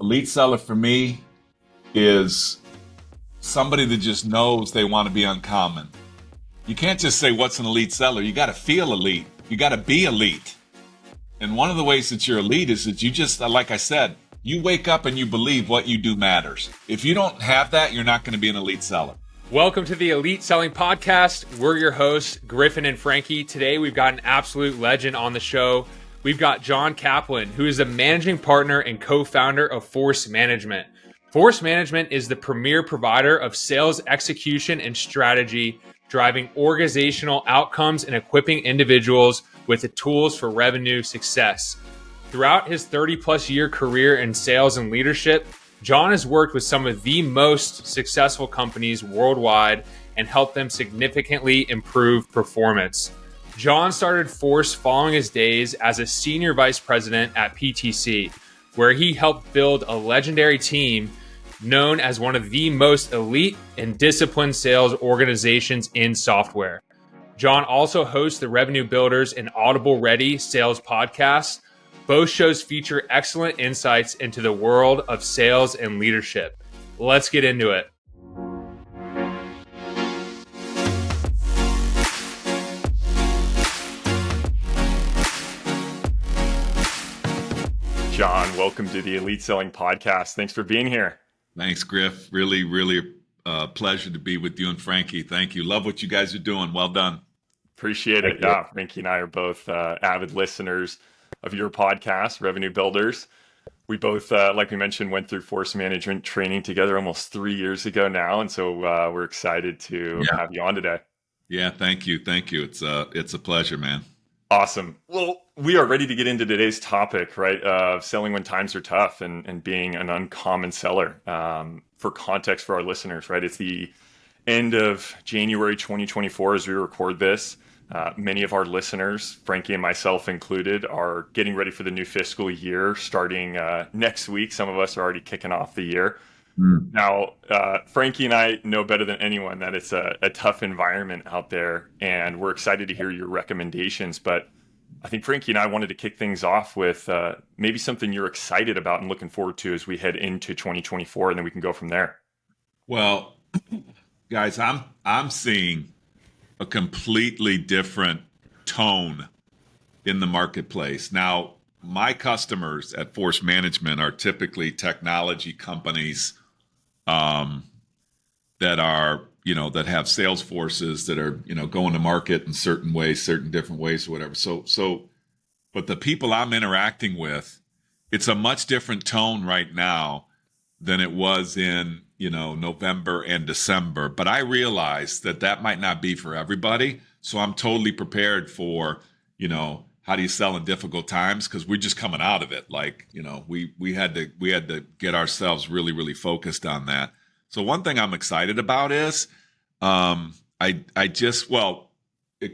Elite seller for me is somebody that just knows they want to be uncommon. You can't just say what's an elite seller. You got to feel elite. You got to be elite. And one of the ways that you're elite is that you just, like I said, you wake up and you believe what you do matters. If you don't have that, you're not going to be an elite seller. Welcome to the Elite Selling Podcast. We're your hosts, Griffin and Frankie. Today, we've got an absolute legend on the show. We've got John Kaplan, who is the managing partner and co-founder of Force Management. Force Management is the premier provider of sales execution and strategy, driving organizational outcomes and equipping individuals with the tools for revenue success. Throughout his 30-plus year career in sales and leadership, John has worked with some of the most successful companies worldwide and helped them significantly improve performance. John started Force following his days as a senior vice president at PTC, where he helped build a legendary team known as one of the most elite and disciplined sales organizations in software. John also hosts the Revenue Builders and Audible Ready sales podcasts. Both shows feature excellent insights into the world of sales and leadership. Let's get into it. John, welcome to the Elite Selling Podcast. Thanks for being here. Thanks, Griff. Really a pleasure to be with you and Frankie. Thank you. Love what you guys are doing. Well done. Appreciate it. Yeah, Frankie and I are both avid listeners of your podcast, Revenue Builders. We both, like we mentioned, went through Force Management training together almost 3 years ago now. And so we're excited to have you on today. Yeah, thank you. It's a pleasure, man. Awesome. Well, we are ready to get into today's topic, right? Of selling when times are tough and being an uncommon seller. For context for our listeners, right? It's the end of January 2024 as we record this. Many of our listeners, Frankie and myself included, are getting ready for the new fiscal year starting next week. Some of us are already kicking off the year. Now, Frankie and I know better than anyone that it's a tough environment out there, and we're excited to hear your recommendations. But I think Frankie and I wanted to kick things off with maybe something you're excited about and looking forward to as we head into 2024, and then we can go from there. Well, guys, I'm seeing a completely different tone in the marketplace. Now, my customers at Force Management are typically technology companies that are, that have sales forces that are, going to market in certain ways, certain different ways or whatever. But the people I'm interacting with, it's a much different tone right now than it was in, November and December. But I realize that might not be for everybody. So I'm totally prepared for, how do you sell in difficult times? Because we're just coming out of it. Like, we had to get ourselves really focused on that. So one thing I'm excited about is, it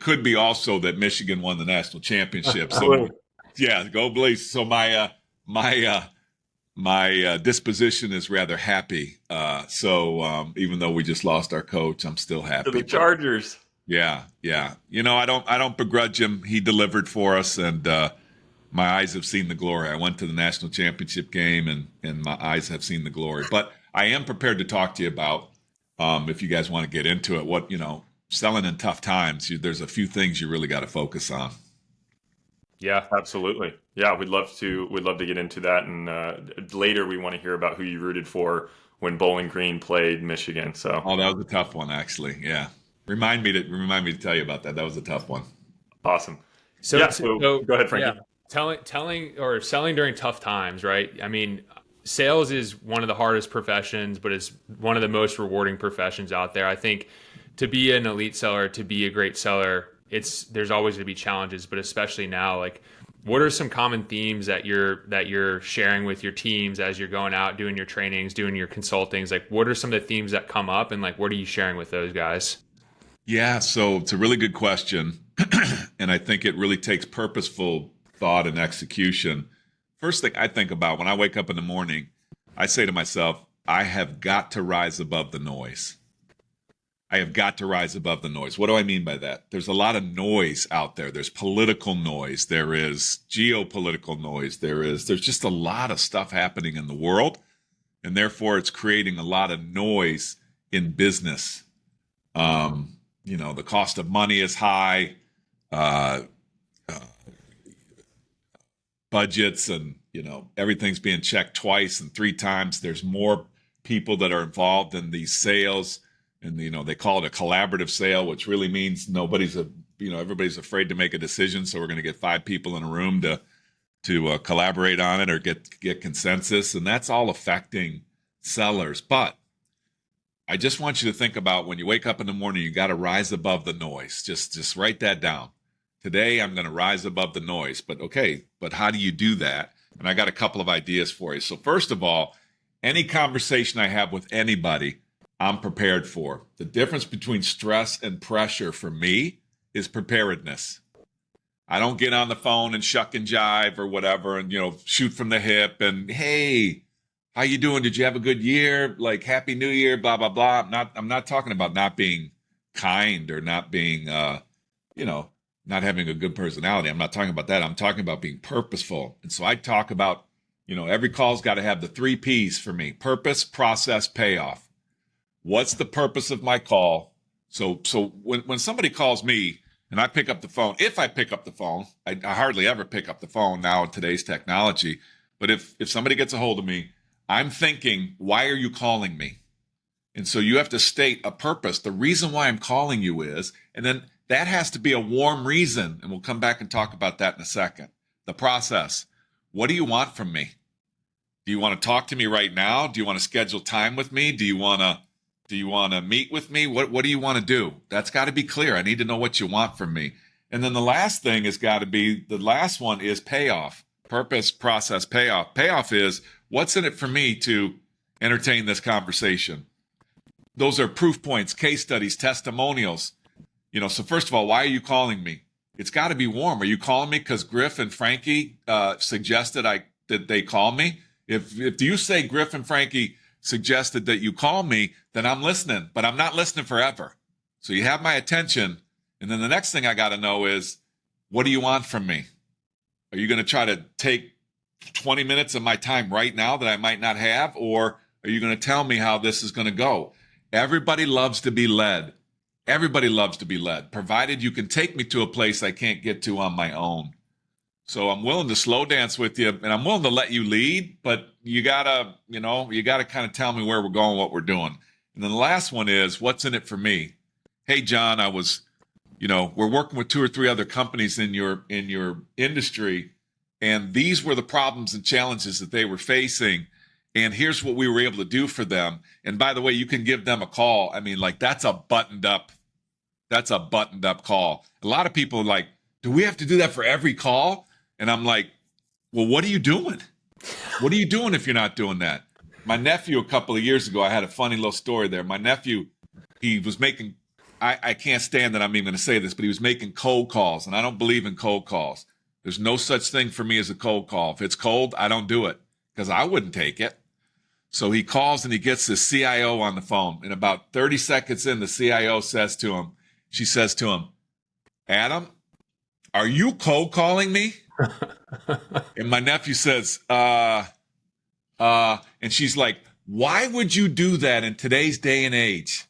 could be also that Michigan won the national championship. So yeah, go Blaze. So my disposition is rather happy. Even though we just lost our coach, I'm still happy. The Chargers. Yeah. I don't begrudge him. He delivered for us, and my eyes have seen the glory. I went to the national championship game, and my eyes have seen the glory. But I am prepared to talk to you about, if you guys want to get into it, what, selling in tough times, there's a few things you really got to focus on. Yeah, absolutely. Yeah, we'd love to get into that. And later we want to hear about who you rooted for when Bowling Green played Michigan. So that was a tough one, actually. Yeah. Remind me to tell you about that. That was a tough one. Awesome. So go ahead, Frankie. Yeah, telling or selling during tough times, right? I mean, sales is one of the hardest professions, but it's one of the most rewarding professions out there. I think to be an elite seller, to be a great seller, there's always going to be challenges, but especially now, like, what are some common themes that you're sharing with your teams as you're going out, doing your trainings, doing your consultings? Like, what are some of the themes that come up, and like, what are you sharing with those guys? Yeah, so it's a really good question. And I think it really takes purposeful thought and execution. First thing I think about when I wake up in the morning, I say to myself, I have got to rise above the noise. I have got to rise above the noise. What do I mean by that? There's a lot of noise out there. There's political noise. There is geopolitical noise. There's just a lot of stuff happening in the world. And therefore, it's creating a lot of noise in business. The cost of money is high, budgets, and, everything's being checked twice and three times. There's more people that are involved in these sales. And, they call it a collaborative sale, which really means everybody's afraid to make a decision. So we're going to get 5 people in a room to collaborate on it or get consensus. And that's all affecting sellers. But I just want you to think about when you wake up in the morning, you got to rise above the noise. Just write that down. Today, I'm going to rise above the noise. But how do you do that? And I got a couple of ideas for you. So first of all, any conversation I have with anybody, I'm prepared for. The difference between stress and pressure for me is preparedness. I don't get on the phone and shuck and jive or whatever and, shoot from the hip and, hey, how you doing? Did you have a good year? Like, Happy New Year, blah, blah, blah. I'm not talking about not being kind or not being, not having a good personality. I'm not talking about that. I'm talking about being purposeful. And so I talk about, every call's got to have the 3 P's for me: purpose, process, payoff. What's the purpose of my call? So when somebody calls me and I pick up the phone, if I pick up the phone, I hardly ever pick up the phone now in today's technology. But if somebody gets a hold of me, I'm thinking, why are you calling me? And so you have to state a purpose. The reason why I'm calling you is, and then that has to be a warm reason. And we'll come back and talk about that in a second. The process. What do you want from me? Do you want to talk to me right now? Do you want to schedule time with me? Do you want to meet with me? What do you want to do? That's got to be clear. I need to know what you want from me. And then the last thing has got to be, the last one is payoff. Purpose, process, payoff. Payoff is, what's in it for me to entertain this conversation? Those are proof points, case studies, testimonials. So first of all, why are you calling me? It's got to be warm. Are you calling me because Griff and Frankie suggested that they call me? If you say Griff and Frankie suggested that you call me, then I'm listening, but I'm not listening forever. So you have my attention. And then the next thing I got to know is, what do you want from me? Are you going to try to take 20 minutes of my time right now that I might not have? Or are you going to tell me how this is going to go? Everybody loves to be led. Everybody loves to be led, provided you can take me to a place I can't get to on my own. So I'm willing to slow dance with you, and I'm willing to let you lead, but you gotta kind of tell me where we're going, what we're doing. And then the last one is, what's in it for me? Hey, John, we're working with 2 or 3 other companies in your industry, and these were the problems and challenges that they were facing. And here's what we were able to do for them. And by the way, you can give them a call. I mean, like, that's a buttoned up call. A lot of people are like, do we have to do that for every call? And I'm like, well, what are you doing? What are you doing if you're not doing that? My nephew, a couple of years ago, I had a funny little story there. My nephew, he was making, I can't stand that I'm even going to say this, but he was making cold calls. And I don't believe in cold calls. There's no such thing for me as a cold call. If it's cold, I don't do it because I wouldn't take it. So he calls and he gets the CIO on the phone. And about 30 seconds in, the CIO says to him, Adam, are you cold calling me? And my nephew says, and she's like, why would you do that in today's day and age?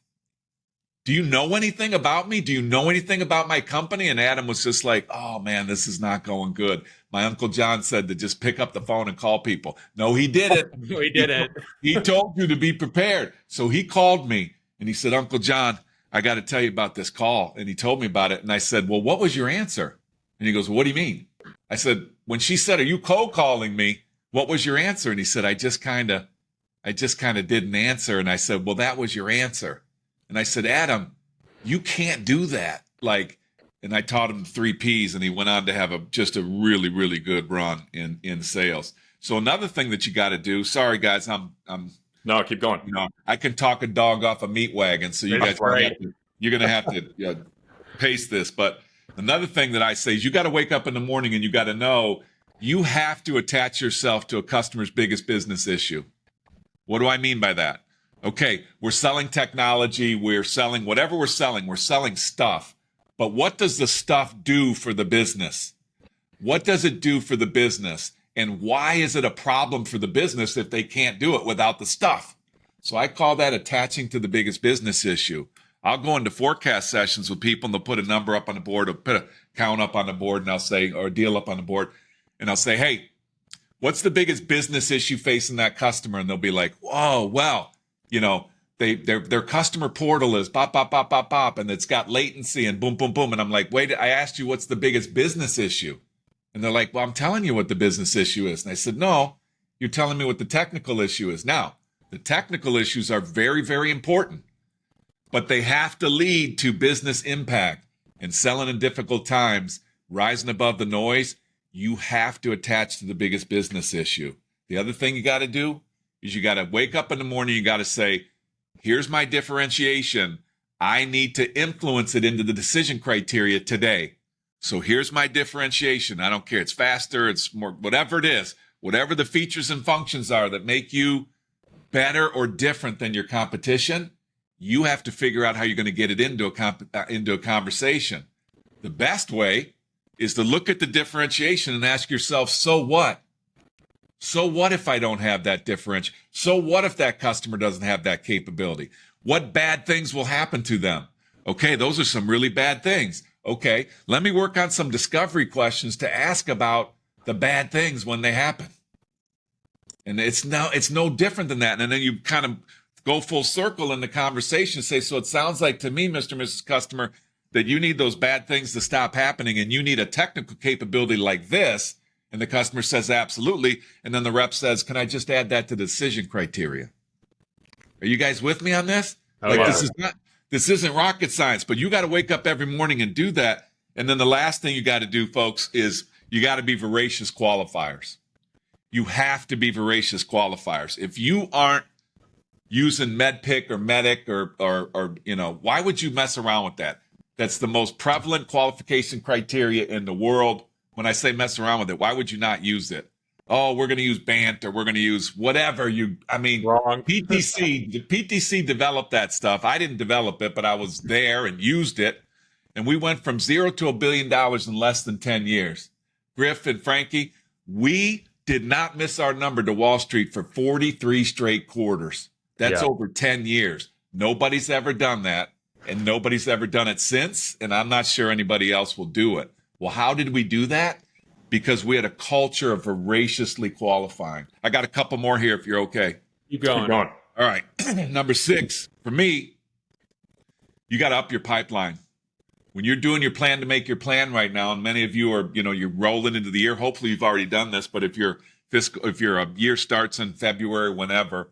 Do you know anything about me? Do you know anything about my company? And Adam was just like, oh man, this is not going good. My Uncle John said to just pick up the phone and call people. No, he didn't. No, he didn't. He told you to be prepared. So he called me and he said, Uncle John, I got to tell you about this call. And he told me about it. And I said, well, what was your answer? And he goes, well, what do you mean? I said, when she said, are you cold calling me? What was your answer? And he said, I just kind of didn't answer. And I said, well, that was your answer. And I said, Adam, you can't do that. And I taught him 3 P's, and he went on to have just a really, really good run in sales. So another thing that you got to do, sorry guys, No, keep going. I can talk a dog off a meat wagon. So you guys you're going to have to pace this. But another thing that I say is you got to wake up in the morning and you got to know you have to attach yourself to a customer's biggest business issue. What do I mean by that? Okay, we're selling technology, we're selling whatever we're selling stuff. But what does the stuff do for the business? What does it do for the business? And why is it a problem for the business if they can't do it without the stuff? So I call that attaching to the biggest business issue. I'll go into forecast sessions with people and they'll put a number up on the board or put a count up on the board and I'll say, or a deal up on the board. And I'll say, hey, what's the biggest business issue facing that customer? And they'll be like, oh, well, their customer portal is bop, bop, bop, bop, bop, and it's got latency and boom, boom, boom. And I'm like, wait, I asked you what's the biggest business issue? And they're like, well, I'm telling you what the business issue is. And I said, no, you're telling me what the technical issue is. Now, the technical issues are very, very important, but they have to lead to business impact and selling in difficult times, rising above the noise. You have to attach to the biggest business issue. The other thing you got to do is you got to wake up in the morning. You got to say, here's my differentiation. I need to influence it into the decision criteria today. So here's my differentiation. I don't care. It's faster. It's more, whatever it is, whatever the features and functions are that make you better or different than your competition, you have to figure out how you're going to get it into a conversation. The best way is to look at the differentiation and ask yourself, so what? So what if I don't have that differentiation? So what if that customer doesn't have that capability? What bad things will happen to them? Okay, those are some really bad things. Okay, let me work on some discovery questions to ask about the bad things when they happen. And it's no different than that. And then you kind of go full circle in the conversation, say, so it sounds like to me, Mr. and Mrs. Customer, that you need those bad things to stop happening and you need a technical capability like this. And the customer says, absolutely. And then the rep says, can I just add that to the decision criteria? Are you guys with me on this? Oh, yeah. This isn't rocket science, but you got to wake up every morning and do that. And then the last thing you got to do, folks, is you got to be voracious qualifiers. You have to be voracious qualifiers. If you aren't using MedPick or Medic or why would you mess around with that? That's the most prevalent qualification criteria in the world. When I say mess around with it, why would you not use it? Oh, we're going to use BANT or we're going to use whatever Wrong. PTC developed that stuff. I didn't develop it, but I was there and used it. And we went from $0 to $1 billion in less than 10 years. Griff and Frankie, we did not miss our number to Wall Street for 43 straight quarters. That's over 10 years. Nobody's ever done that, and nobody's ever done it since, and I'm not sure anybody else will do it. Well, how did we do that? Because we had a culture of voraciously qualifying. I got a couple more here if you're okay. Keep going. All right. Number 6, for me, you got to up your pipeline. When you're doing your plan to make your plan right now, and many of you are, you're rolling into the year. Hopefully you've already done this, but if your year starts in February, whenever,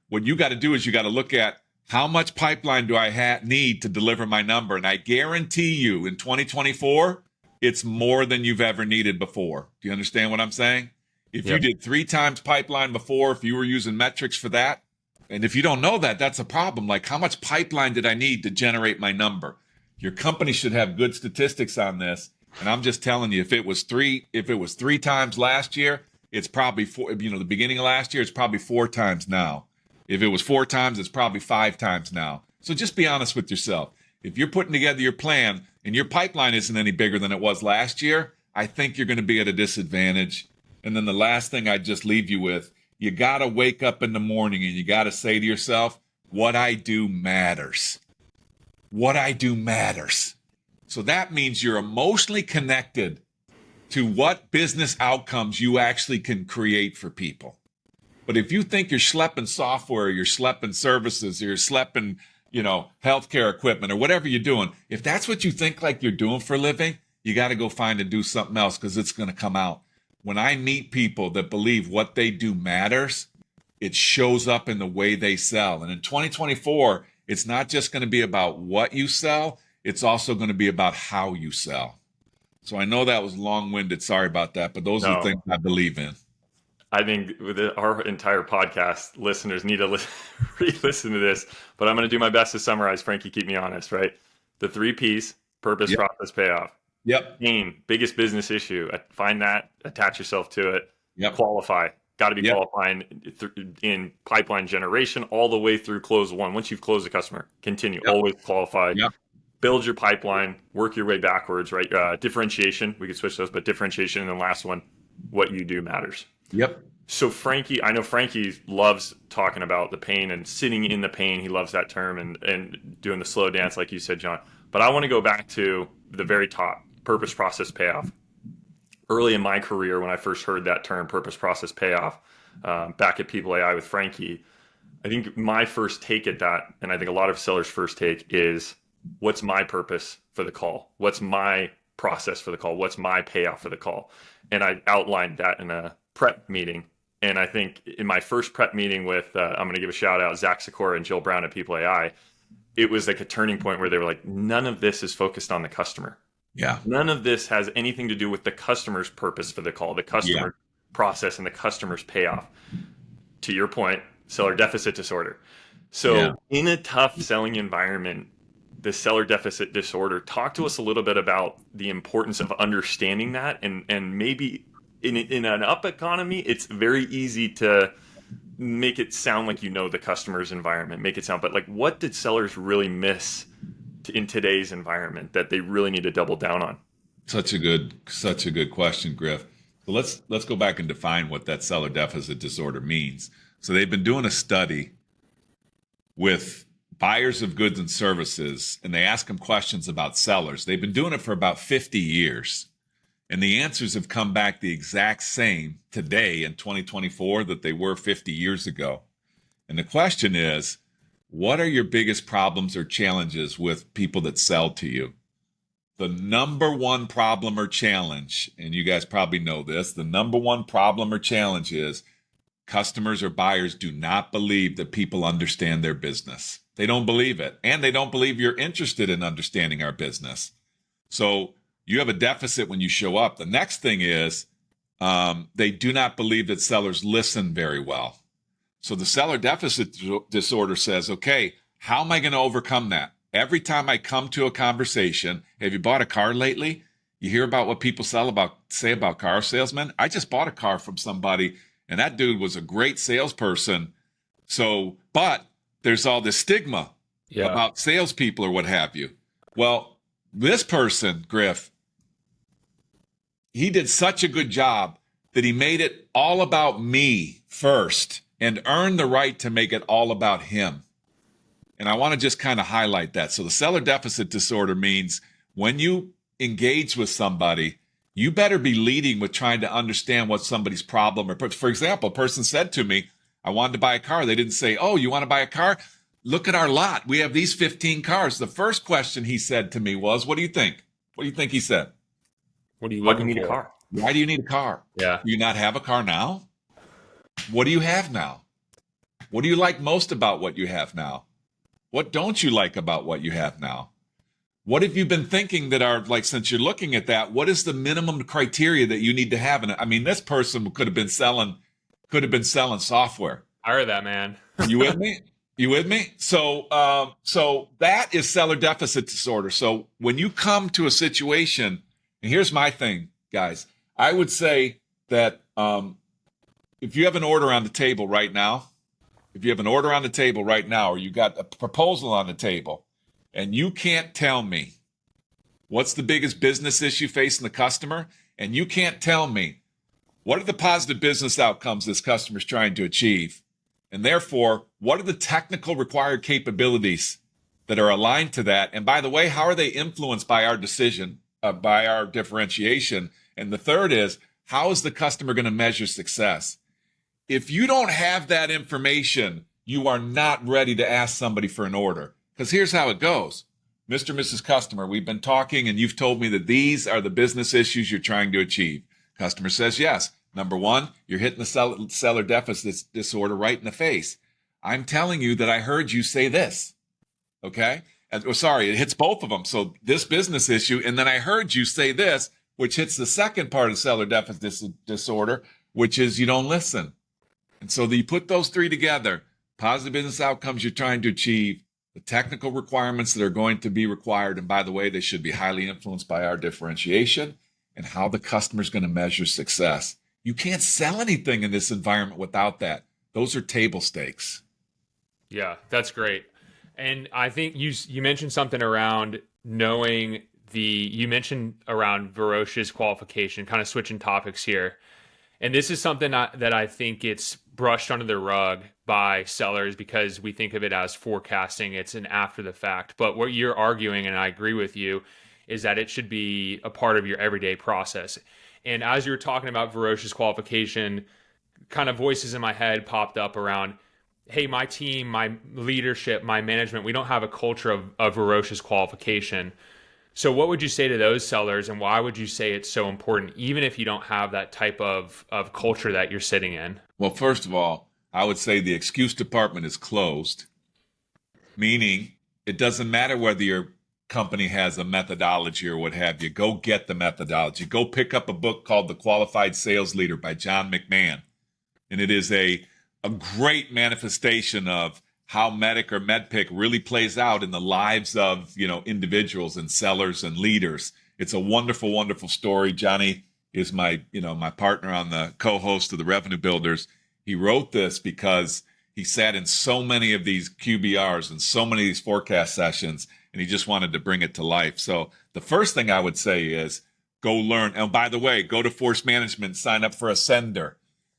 what you got to do is you got to look at how much pipeline do I need to deliver my number? And I guarantee you in 2024, it's more than you've ever needed before. Do you understand what I'm saying? If you did 3 times pipeline before, if you were using metrics for that, and if you don't know that, that's a problem. Like, how much pipeline did I need to generate my number? Your company should have good statistics on this. And I'm just telling you, if it was 3 times last year, it's probably 4, the beginning of last year, it's probably 4 times now. If it was 4 times, it's probably 5 times now. So just be honest with yourself. If you're putting together your plan and your pipeline isn't any bigger than it was last year, I think you're going to be at a disadvantage. And then the last thing I'd just leave you with, you got to wake up in the morning and you got to say to yourself, what I do matters. What I do matters. So that means you're emotionally connected to what business outcomes you actually can create for people. But if you think you're schlepping software, you're schlepping services, or you're schlepping, healthcare equipment or whatever you're doing, if that's what you think like you're doing for a living, you got to go find and do something else because it's going to come out. When I meet people that believe what they do matters, it shows up in the way they sell. And in 2024, it's not just going to be about what you sell. It's also going to be about how you sell. So I know that was long-winded. Sorry about that. But those are the things I believe in. I think with our entire podcast, listeners need to re-listen to this. But I'm going to do my best to summarize. Frankie, keep me honest, right? The 3 Ps, purpose, process, payoff. Yep. Pain, biggest business issue. Find that, attach yourself to it, Yep. qualify. Got to be Yep. qualifying in pipeline generation all the way through close one. Once you've closed the customer, continue, Yep. always qualify. Yep. Build your pipeline, work your way backwards, right? Differentiation, we could switch those, but differentiation. And then last one, what you do matters. Yep. So Frankie, I know Frankie loves talking about the pain and sitting in the pain. He loves that term and doing the slow dance, like you said, John. But I want to go back to the very top, purpose, process, payoff. Early in my career, when I first heard that term, purpose, process, payoff, back at People AI with Frankie, I think my first take at that, and I think a lot of sellers' first take is, what's my purpose for the call? What's my process for the call? What's my payoff for the call? And I outlined that in a prep meeting. And I think in my first prep meeting with, I'm going to give a shout out, Zach Sikora and Jill Brown at People AI, it was like a turning point where they were like, none of this is focused on the customer. Yeah. None of this has anything to do with the customer's purpose for the call, the customer process, and the customer's payoff. To your point, seller deficit disorder. So in a tough selling environment, the seller deficit disorder, talk to us a little bit about the importance of understanding that. And maybe in an up economy, it's very easy to make it sound like you know the customer's environment, make it sound, but like, what did sellers really miss in today's environment that they really need to double down on? Such a good question, Griff. So let's go back and define what that seller deficit disorder means. So they've been doing a study with buyers of goods and services, and they ask them questions about sellers. They've been doing it for about 50 years. And the answers have come back the exact same today in 2024 that they were 50 years ago. And the question is, what are your biggest problems or challenges with people that sell to you? The number one problem or challenge, and you guys probably know this, the number one problem or challenge is customers or buyers do not believe that people understand their business. They don't believe it. And they don't believe you're interested in understanding our business. So you have a deficit when you show up. The next thing is they do not believe that sellers listen very well. So the seller deficit disorder says, okay, how am I going to overcome that? Every time I come to a conversation, have you bought a car lately? You hear about what people say about car salesmen. I just bought a car from somebody, and that dude was a great salesperson. So, but there's all this stigma about salespeople or what have you. Well, this person, Griff, he did such a good job that he made it all about me first and earned the right to make it all about him. And I want to just kind of highlight that. So the seller deficit disorder means when you engage with somebody, you better be leading with trying to understand what somebody's problem or, for example, a person said to me, I wanted to buy a car. They didn't say, oh, you want to buy a car? Look at our lot. We have these 15 cars. The first question he said to me was, what do you think? What do you think he said? What do you Why do looking you need for? a car? Why do you need a car? Yeah. Do you not have a car now? What do you have now? What do you like most about what you have now? What don't you like about what you have now? What have you been thinking that are, like, since you're looking at that, what is the minimum criteria that you need to have? And I mean, this person could have been selling software. I heard that, man. You with me? You with me? So that is seller deficit disorder. So when you come to a situation, and here's my thing, guys, I would say that if you have an order on the table right now, or you got a proposal on the table, and you can't tell me what's the biggest business issue facing the customer, and you can't tell me what are the positive business outcomes this customer is trying to achieve, and therefore, what are the technical required capabilities that are aligned to that? And by the way, how are they influenced by our decision, by our differentiation? And the third is, how is the customer going to measure success? If you don't have that information, you are not ready to ask somebody for an order. Because here's how it goes. Mr. and Mrs. Customer, we've been talking and you've told me that these are the business issues you're trying to achieve. Customer says yes. Number one, you're hitting the seller deficit disorder right in the face. I'm telling you that I heard you say this. Okay? It hits both of them. So this business issue, and then I heard you say this, which hits the second part of seller deficit disorder, which is you don't listen. And so you put those three together, positive business outcomes you're trying to achieve, the technical requirements that are going to be required, and by the way, they should be highly influenced by our differentiation, and how the customer is going to measure success. You can't sell anything in this environment without that. Those are table stakes. Yeah, that's great. And I think you mentioned something around knowing you mentioned around Voracious qualification, kind of switching topics here. And this is something that I think it's brushed under the rug by sellers because we think of it as forecasting. It's an after the fact. But what you're arguing, and I agree with you, is that it should be a part of your everyday process. And as you're talking about Voracious qualification, kind of voices in my head popped up around, hey, my team, my leadership, my management, we don't have a culture of Voracious qualification. So what would you say to those sellers, and why would you say it's so important, even if you don't have that type of culture that you're sitting in? Well, first of all, I would say the excuse department is closed, meaning it doesn't matter whether your company has a methodology or what have you. Go get the methodology. Go pick up a book called The Qualified Sales Leader by John McMahon. And it is a great manifestation of how MEDDIC or MEDPIC really plays out in the lives of, individuals and sellers and leaders. It's a wonderful, wonderful story. Johnny is my partner on the co-host of the Revenue Builders. He wrote this because he sat in so many of these QBRs and so many of these forecast sessions, and he just wanted to bring it to life. So the first thing I would say is go learn. And by the way, go to Force Management, sign up for Ascender.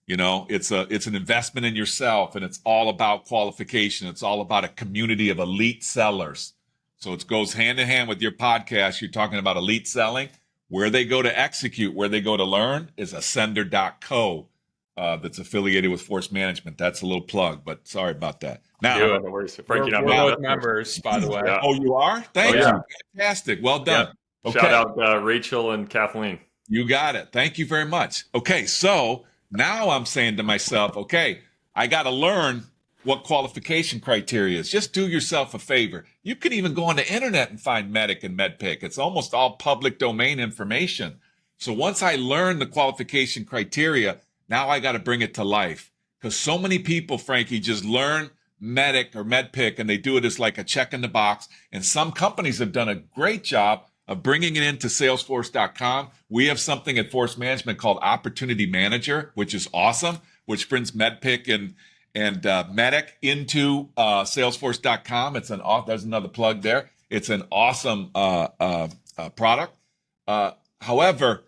It's an investment in yourself, and it's all about qualification. It's all about a community of elite sellers. So it goes hand in hand with your podcast. You're talking about elite selling. Where they go to execute, where they go to learn is ascender.co. That's affiliated with Force Management. That's a little plug, but sorry about that. Now, no worries. Frankie, we're both members, by the way. Yeah. Oh, you are? Thank you. Yeah. Fantastic. Well done. Yeah. Okay. Shout out Rachel and Kathleen. You got it. Thank you very much. Okay, so now I'm saying to myself, okay, I got to learn what qualification criteria is. Just do yourself a favor. You can even go on the internet and find MEDDIC and MEDPIC. It's almost all public domain information. So once I learn the qualification criteria, now I got to bring it to life. Because so many people, Frankie, just learn MEDDIC or MEDPIC and they do it as like a check in the box. And some companies have done a great job of bringing it into Salesforce.com. We have something at Force Management called Opportunity Manager, which is awesome, which brings MEDPIC and MEDDIC into Salesforce.com. There's another plug there. It's an awesome product. However,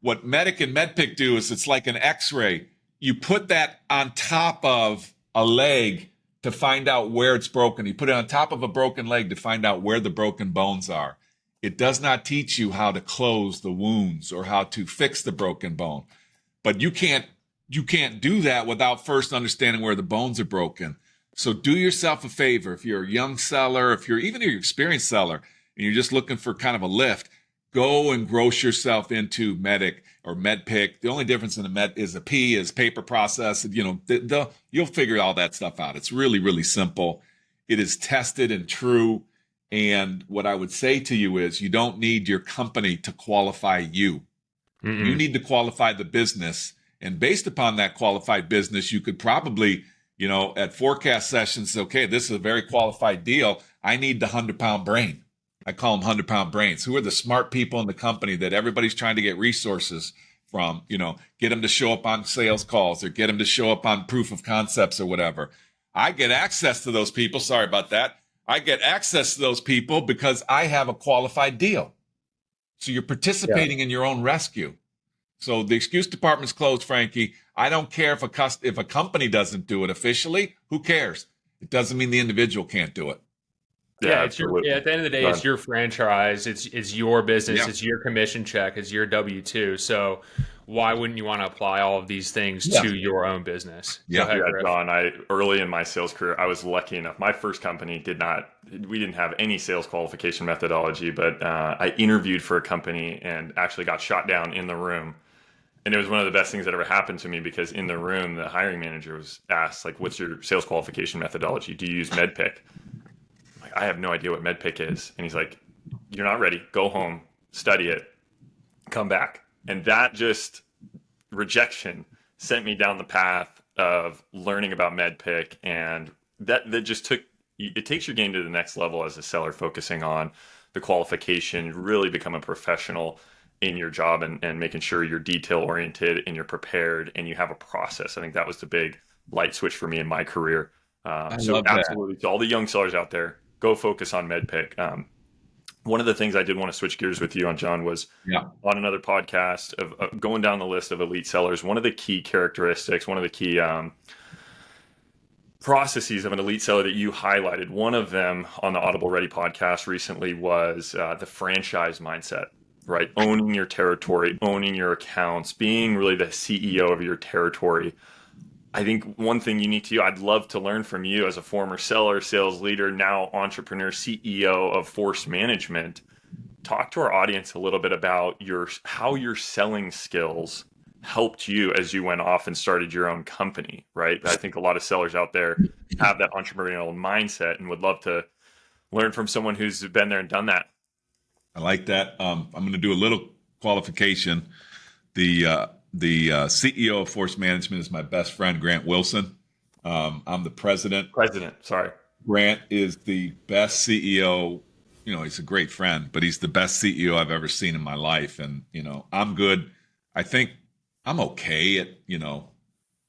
what MEDDIC and MEDPIC do is it's like an X-ray. You put that on top of a leg to find out where it's broken. You put it on top of a broken leg to find out where the broken bones are. It does not teach you how to close the wounds or how to fix the broken bone. But you can't do that without first understanding where the bones are broken. So do yourself a favor. If you're a young seller, if you're even an experienced seller, and you're just looking for kind of a lift, go and gross yourself into MEDDIC or MEDPIC. The only difference in the Med is a P is paper process. You'll figure all that stuff out. It's really, really simple. It is tested and true. And what I would say to you is you don't need your company to qualify you. Mm-mm. You need to qualify the business. And based upon that qualified business, you could probably, at forecast sessions, okay, this is a very qualified deal. I need the 100-pound brain. I call them 100-pound brains. Who are the smart people in the company that everybody's trying to get resources from, get them to show up on sales calls or get them to show up on proof of concepts or whatever. I get access to those people. Sorry about that. I get access to those people because I have a qualified deal. So you're participating in your own rescue. So the excuse department's closed, Frankie. I don't care if a company doesn't do it officially. Who cares? It doesn't mean the individual can't do it. Yeah, at the end of the day, it's your franchise. It's your business. Yeah. It's your commission check. It's your W-2. So why wouldn't you want to apply all of these things to your own business? Yeah, John, early in my sales career, I was lucky enough. My first company we didn't have any sales qualification methodology, but I interviewed for a company and actually got shot down in the room. And it was one of the best things that ever happened to me because in the room, the hiring manager was asked, what's your sales qualification methodology? Do you use MEDPIC? I have no idea what MEDPIC is. And he's like, you're not ready. Go home, study it, come back. And that just rejection sent me down the path of learning about MEDPIC. And that just takes your game to the next level as a seller, focusing on the qualification, really become a professional in your job, and making sure you're detail oriented and you're prepared and you have a process. I think that was the big light switch for me in my career. I So love that. absolutely, to all the young sellers out there, go focus on MedPick. One of the things I did want to switch gears with you on, John, was Yeah. on another podcast of going down the list of elite sellers. One of the key characteristics, one of the key processes of an elite seller that you highlighted, one of them on the Audible Ready podcast recently was the franchise mindset, right? Owning your territory, owning your accounts, being really the CEO of your territory. I think one thing unique to you, I'd love to learn from you as a former seller, sales leader, now entrepreneur, CEO of Force Management. Talk to our audience a little bit about how your selling skills helped you as you went off and started your own company, right? I think a lot of sellers out there have that entrepreneurial mindset and would love to learn from someone who's been there and done that. I like that. I'm going to do a little qualification. The CEO of Force Management is my best friend, Grant Wilson. I'm the president. Sorry. Grant is the best CEO. He's a great friend, but he's the best CEO I've ever seen in my life. And, I'm good. I think I'm okay at,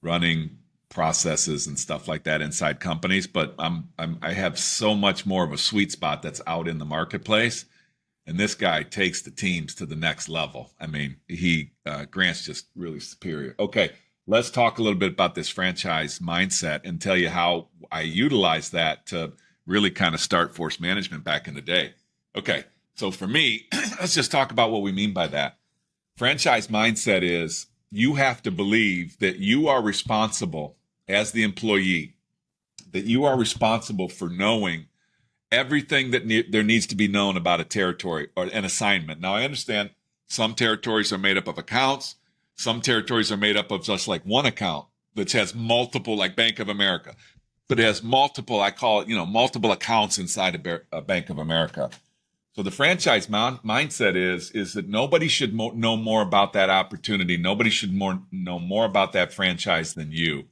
running processes and stuff like that inside companies, but I have so much more of a sweet spot that's out in the marketplace. And this guy takes the teams to the next level. I mean, Grant's just really superior. Okay, let's talk a little bit about this franchise mindset and tell you how I utilize that to really kind of start Force Management back in the day. Okay, so for me, let's just talk about what we mean by that. Franchise mindset is you have to believe that you are responsible as the employee, that you are responsible for knowing everything that there needs to be known about a territory or an assignment. Now, I understand some territories are made up of accounts. Some territories are made up of just like one account, which has multiple, like Bank of America, but it has multiple, I call it, multiple accounts inside a Bank of America. So the franchise mindset is that nobody should know more about that opportunity. Nobody should know more about that franchise than you.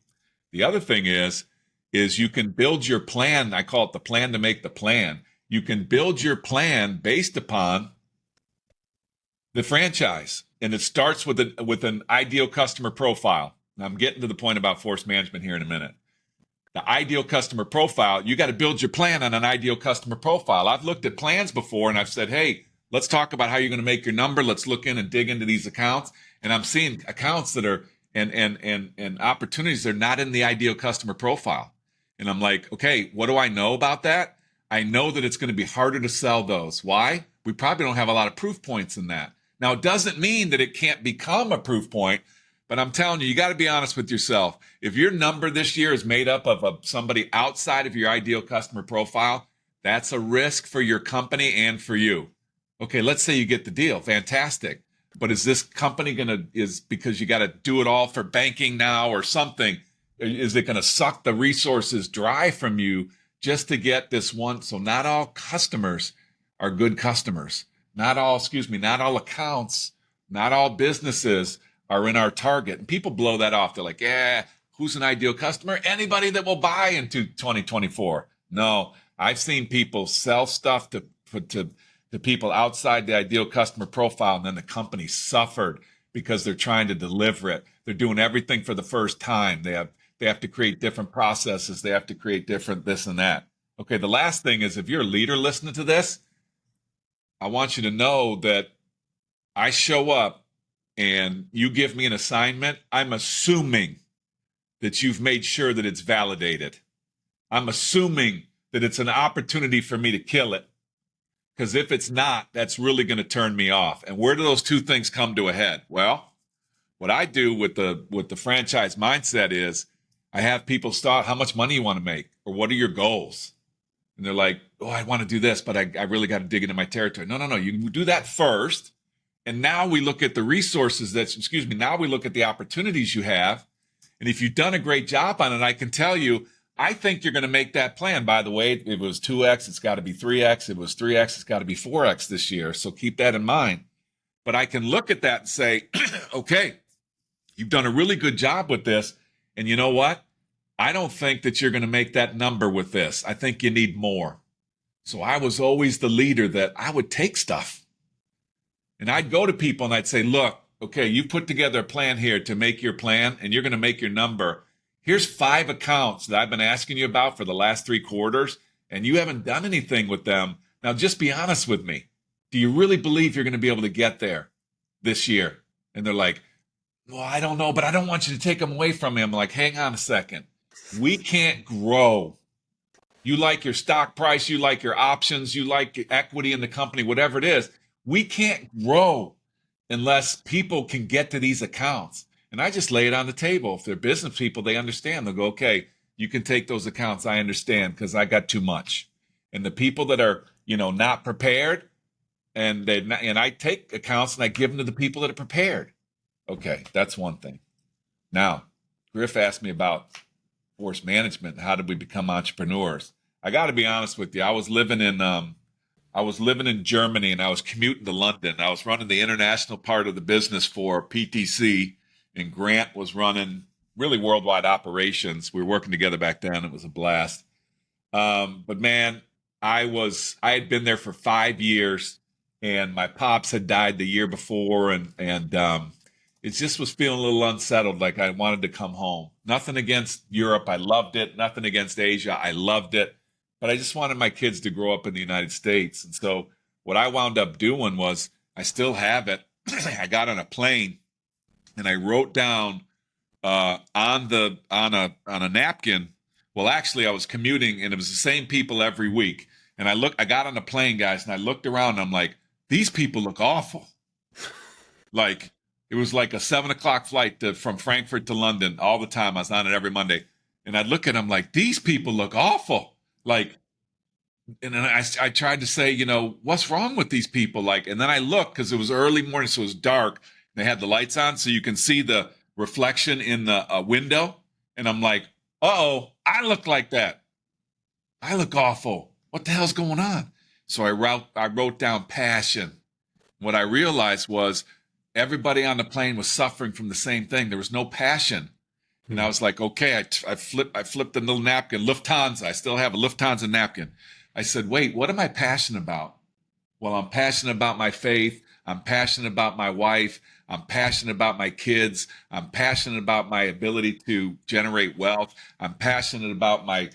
The other thing is you can build your plan. I call it the plan to make the plan. You can build your plan based upon the franchise. And it starts with an ideal customer profile. And I'm getting to the point about Force Management here in a minute. The ideal customer profile, you got to build your plan on an ideal customer profile. I've looked at plans before and I've said, hey, let's talk about how you're going to make your number. Let's look in and dig into these accounts. And I'm seeing accounts that are and opportunities that are not in the ideal customer profile. And I'm like, okay, what do I know about that? I know that it's going to be harder to sell those. Why? We probably don't have a lot of proof points in that. Now, it doesn't mean that it can't become a proof point, but I'm telling you, you got to be honest with yourself. If your number this year is made up of somebody outside of your ideal customer profile, that's a risk for your company and for you. Okay, let's say you get the deal. Fantastic. But is this company because you got to do it all for banking now or something? Is it going to suck the resources dry from you just to get this one? So not all customers are good customers. Not all accounts, not all businesses are in our target. And people blow that off. They're like, yeah, who's an ideal customer? Anybody that will buy into 2024. No, I've seen people sell stuff to people outside the ideal customer profile, and then the company suffered because they're trying to deliver it. They're doing everything for the first time. They have to create different processes. They have to create different this and that. Okay, the last thing is if you're a leader listening to this, I want you to know that I show up and you give me an assignment. I'm assuming that you've made sure that it's validated. I'm assuming that it's an opportunity for me to kill it. Because if it's not, that's really going to turn me off. And where do those two things come to a head? Well, what I do with the franchise mindset is I have people start, how much money you want to make, or what are your goals? And they're like, oh, I want to do this, but I really got to dig into my territory. No. You do that first. And now we look at the resources now we look at the opportunities you have. And if you've done a great job on it, I can tell you, I think you're going to make that plan. By the way, it was 2X, it's got to be 3X. It was 3X, it's got to be 4X this year. So keep that in mind. But I can look at that and say, okay, you've done a really good job with this. And you know what? I don't think that you're going to make that number with this. I think you need more. So I was always the leader that I would take stuff. And I'd go to people and I'd say, look, okay, you put together a plan here to make your plan and you're going to make your number. Here's 5 accounts that I've been asking you about for the last 3 quarters, and you haven't done anything with them. Now, just be honest with me. Do you really believe you're going to be able to get there this year? And they're like, well, I don't know, but I don't want you to take them away from me. I'm like, hang on a second. We can't grow. You like your stock price, you like your options, you like equity in the company, whatever it is. We can't grow unless people can get to these accounts. And I just lay it on the table. If they're business people, they understand. They'll go, okay, you can take those accounts. I understand because I got too much. And the people that are, not prepared, and I take accounts and I give them to the people that are prepared. Okay, that's one thing. Now, Griff asked me about force management. How did we become entrepreneurs? I got to be honest with you. I was living in Germany and I was commuting to London. I was running the international part of the business for PTC, and Grant was running really worldwide operations. We were working together back then. It was a blast. But man, I had been there for 5 years, and my pops had died the year before, and it just was feeling a little unsettled, like I wanted to come home. Nothing against Europe. I loved it. Nothing against Asia. I loved it. But I just wanted my kids to grow up in the United States. And so what I wound up doing was, I still have it. I got on a plane and I wrote down on a napkin. Well, actually, I was commuting and it was the same people every week. And I got on the plane, guys, and I looked around and I'm like, these people look awful. Like, it was like a 7:00 flight from Frankfurt to London all the time. I was on it every Monday. And I'd look at them like, these people look awful. Like, and then I tried to say, what's wrong with these people? Like, and then I looked because it was early morning, so it was dark. They had the lights on, so you can see the reflection in the window. And I'm like, uh-oh, I look like that. I look awful. What the hell's going on? So I wrote down passion. What I realized was everybody on the plane was suffering from the same thing. There was no passion. And I was like, okay, I flipped the little napkin, Lufthansa. I still have a Lufthansa napkin. I said, wait, what am I passionate about? Well, I'm passionate about my faith. I'm passionate about my wife. I'm passionate about my kids. I'm passionate about my ability to generate wealth. I'm passionate about my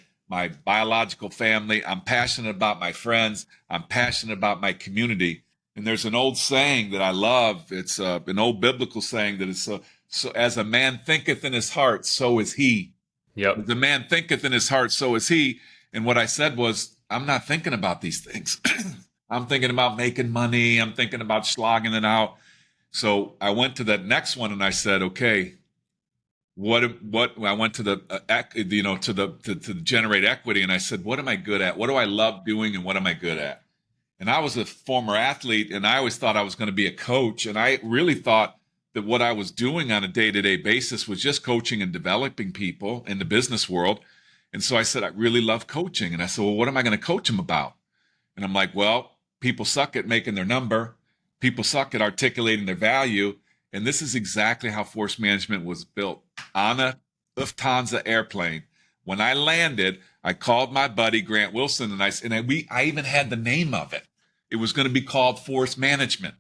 biological family. I'm passionate about my friends. I'm passionate about my community. And there's an old saying that I love. It's an old biblical saying that is so as a man thinketh in his heart, so is he. Yep. As a man thinketh in his heart, so is he. And what I said was, I'm not thinking about these things. I'm thinking about making money. I'm thinking about slogging it out. So I went to that next one and I said, okay, what I went to to generate equity. And I said, what am I good at? What do I love doing? And what am I good at? And I was a former athlete and I always thought I was going to be a coach. And I really thought that what I was doing on a day-to-day basis was just coaching and developing people in the business world. And so I said, I really love coaching. And I said, well, what am I going to coach them about? And I'm like, well, people suck at making their number. People suck at articulating their value. And this is exactly how force management was built on a Lufthansa airplane. When I landed, I called my buddy Grant Wilson and I even had the name of it. It was going to be called Force Management.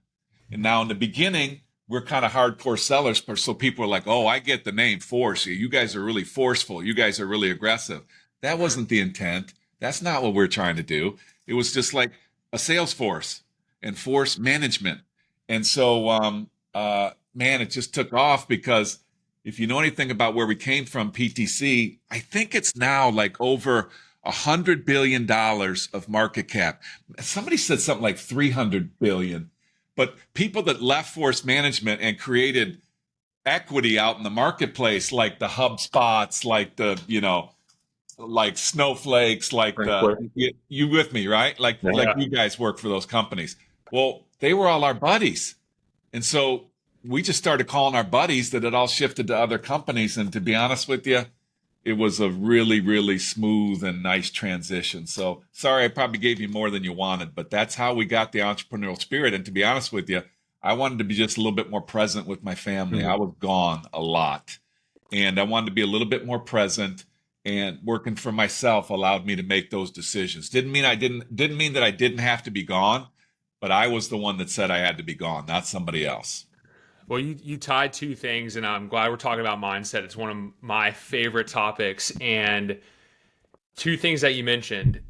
And now in the beginning, we're kind of hardcore sellers, so people are like, oh, I get the name Force. You guys are really forceful. You guys are really aggressive. That wasn't the intent. That's not what we're trying to do. It was just like a sales force and force management. And so, man, it just took off because if you know anything about where we came from, PTC, I think it's now like over $100 billion of market cap. Somebody said something like 300 billion. But people that left force management and created equity out in the marketplace, like the HubSpots, like the, like Snowflakes, like you with me, right? Like you guys work for those companies. Well, they were all our buddies. And so we just started calling our buddies that had all shifted to other companies. And to be honest with you, it was a really, really smooth and nice transition. So sorry, I probably gave you more than you wanted, but that's how we got the entrepreneurial spirit. And to be honest with you, I wanted to be just a little bit more present with my family. I was gone a lot and I wanted to be a little bit more present, and working for myself allowed me to make those decisions. Didn't mean that I didn't have to be gone, but I was the one that said I had to be gone, not somebody else. Well, you tied two things, and I'm glad we're talking about mindset. It's one of my favorite topics. And two things that you mentioned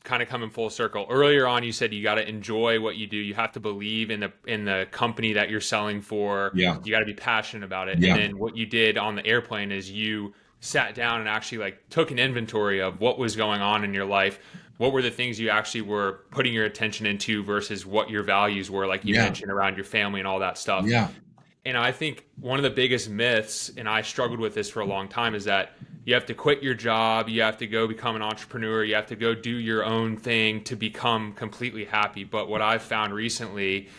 kind of come in full circle. Earlier on, you said you got to enjoy what you do. You have to believe in the company that you're selling for. Yeah. You got to be passionate about it. Yeah. And then what you did on the airplane is you sat down and actually like took an inventory of what was going on in your life. What were the things you actually were putting your attention into versus what your values were, like you mentioned, around your family and all that stuff. Yeah. And I think one of the biggest myths, and I struggled with this for a long time, is that you have to quit your job, you have to go become an entrepreneur, you have to go do your own thing to become completely happy. But what I've found recently